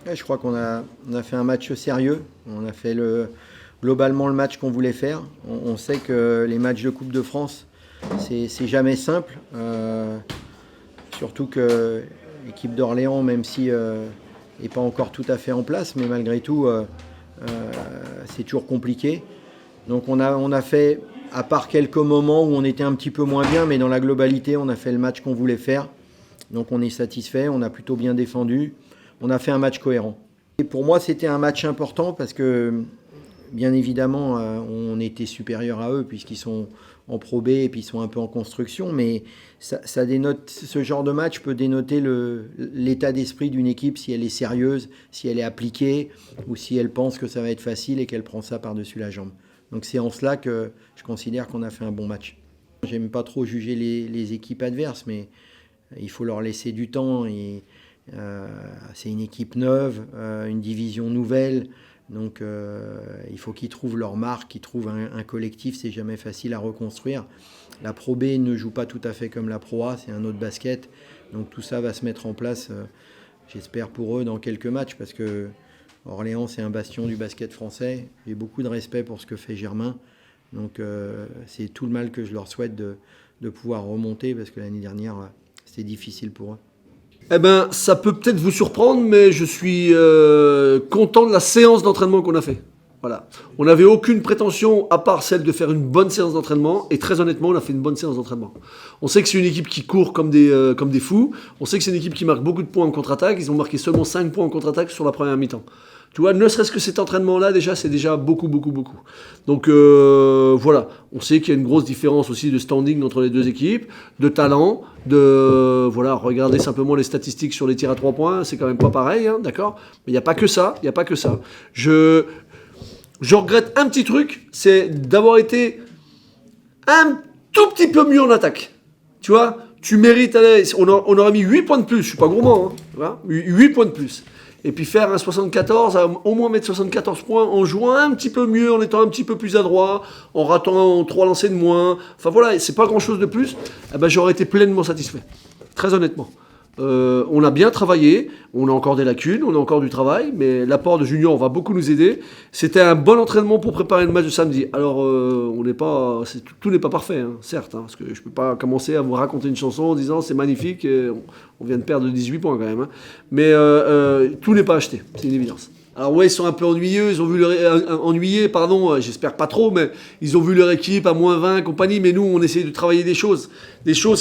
Ouais, je crois qu'on a fait un match sérieux. On a fait globalement le match qu'on voulait faire. On sait que les matchs de Coupe de France, c'est jamais simple. Surtout que l'équipe d'Orléans, même si n'est pas encore tout à fait en place, mais malgré tout, c'est toujours compliqué. Donc on a fait, à part quelques moments où on était un petit peu moins bien, mais dans la globalité, on a fait le match qu'on voulait faire. Donc on est satisfait, on a plutôt bien défendu. On a fait un match cohérent. Et pour moi, c'était un match important parce que, bien évidemment, on était supérieur à eux puisqu'ils sont en Pro B et puis ils sont un peu en construction. Mais ça dénote, ce genre de match peut dénoter l'état d'esprit d'une équipe, si elle est sérieuse, si elle est appliquée ou si elle pense que ça va être facile et qu'elle prend ça par-dessus la jambe. Donc c'est en cela que je considère qu'on a fait un bon match. J'aime pas trop juger les équipes adverses, mais il faut leur laisser du temps. C'est une équipe neuve, une division nouvelle. Donc il faut qu'ils trouvent leur marque, qu'ils trouvent un collectif. C'est jamais facile à reconstruire. La Pro B ne joue pas tout à fait comme la Pro A, c'est un autre basket. Donc tout ça va se mettre en place, j'espère pour eux, dans quelques matchs. Parce que Orléans, c'est un bastion du basket français. J'ai beaucoup de respect pour ce que fait Germain. Donc c'est tout le mal que je leur souhaite de pouvoir remonter. Parce que l'année dernière, c'était difficile pour eux. Eh ben, ça peut peut-être vous surprendre, mais je suis content de la séance d'entraînement qu'on a fait. Voilà. On n'avait aucune prétention à part celle de faire une bonne séance d'entraînement, et très honnêtement, on a fait une bonne séance d'entraînement. On sait que c'est une équipe qui court comme des fous, on sait que c'est une équipe qui marque beaucoup de points en contre-attaque, ils ont marqué seulement 5 points en contre-attaque sur la première mi-temps. Tu vois, ne serait-ce que cet entraînement-là, déjà, c'est déjà beaucoup, beaucoup, beaucoup. Donc voilà, on sait qu'il y a une grosse différence aussi de standing entre les deux équipes, de talent, voilà, regardez simplement les statistiques sur les tirs à 3 points, c'est quand même pas pareil, hein, d'accord. Mais il n'y a pas que ça, il n'y a pas que ça. Je regrette un petit truc, c'est d'avoir été un tout petit peu mieux en attaque. Tu vois, tu mérites, on aurait mis 8 points de plus, je suis pas gourmand, hein, tu vois, 8 points de plus. Et puis faire un 74, au moins mettre 74 points en jouant un petit peu mieux, en étant un petit peu plus adroit, en ratant 3 lancers de moins. Enfin voilà, c'est pas grand chose de plus. Eh ben, j'aurais été pleinement satisfait. Très honnêtement. On a bien travaillé, on a encore des lacunes, on a encore du travail, mais l'apport de Junior va beaucoup nous aider. C'était un bon entraînement pour préparer le match de samedi. Alors, tout n'est pas parfait, hein, certes, hein, parce que je ne peux pas commencer à vous raconter une chanson en disant c'est magnifique, on vient de perdre 18 points quand même. Hein. Mais tout n'est pas acheté, c'est une évidence. Alors ouais, ils sont un peu ennuyeux, ils ont vu j'espère pas trop, mais ils ont vu leur équipe à moins 20 compagnie, mais nous on essaie de travailler des choses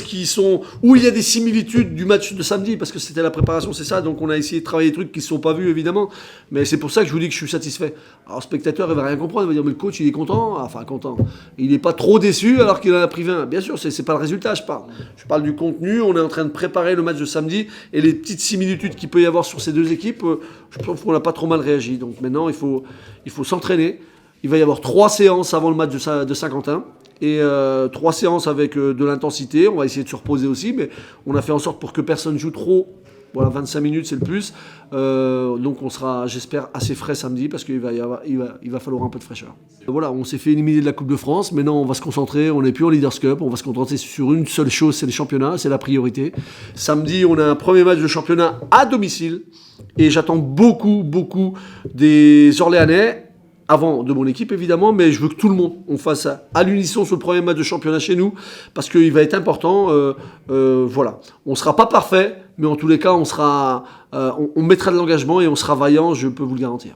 qui sont, où il y a des similitudes du match de samedi, parce que c'était la préparation, c'est ça, donc on a essayé de travailler des trucs qui ne sont pas vus évidemment, mais c'est pour ça que je vous dis que je suis satisfait. Alors le spectateur il va rien comprendre, il va dire mais le coach il est content, enfin content, il n'est pas trop déçu alors qu'il en a pris 20, bien sûr c'est pas le résultat je parle du contenu, on est en train de préparer le match de samedi, et les petites similitudes qu'il peut y avoir sur ces deux équipes, je pense qu'on n'a pas trop mal réagi. Donc maintenant, il faut s'entraîner. Il va y avoir 3 séances avant le match de Saint-Quentin. Et 3 séances avec de l'intensité. On va essayer de se reposer aussi. Mais on a fait en sorte pour que personne joue trop. Voilà, 25 minutes, c'est le plus. Donc on sera, j'espère, assez frais samedi parce qu'il il va falloir un peu de fraîcheur. Voilà, on s'est fait éliminer de la Coupe de France. Maintenant, on va se concentrer. On n'est plus en Leaders Cup. On va se concentrer sur une seule chose, c'est le championnat. C'est la priorité. Samedi, on a un premier match de championnat à domicile. Et j'attends beaucoup, beaucoup des Orléanais, avant de mon équipe évidemment, mais je veux que tout le monde on fasse à l'unisson sur le premier match de championnat chez nous, parce qu'il va être important. Voilà, on ne sera pas parfait, mais en tous les cas, on mettra de l'engagement et on sera vaillant, je peux vous le garantir.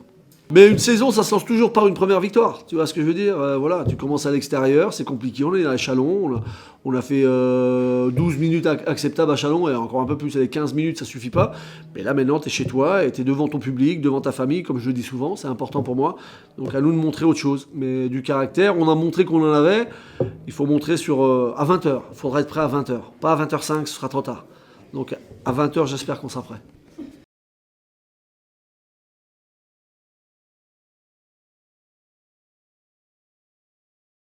Mais une saison, ça se lance toujours par une première victoire. Tu vois ce que je veux dire ? Voilà, tu commences à l'extérieur, c'est compliqué. On est à Chalon, on a fait 12 minutes acceptables à Chalon, et encore un peu plus, les 15 minutes, ça suffit pas. Mais là, maintenant, tu es chez toi, et tu es devant ton public, devant ta famille, comme je le dis souvent, c'est important pour moi. Donc à nous de montrer autre chose. Mais du caractère, on a montré qu'on en avait. Il faut montrer à 20h. Il faudra être prêt à 20h. Pas à 20h05, ce sera trop tard. Donc à 20h, j'espère qu'on sera prêt.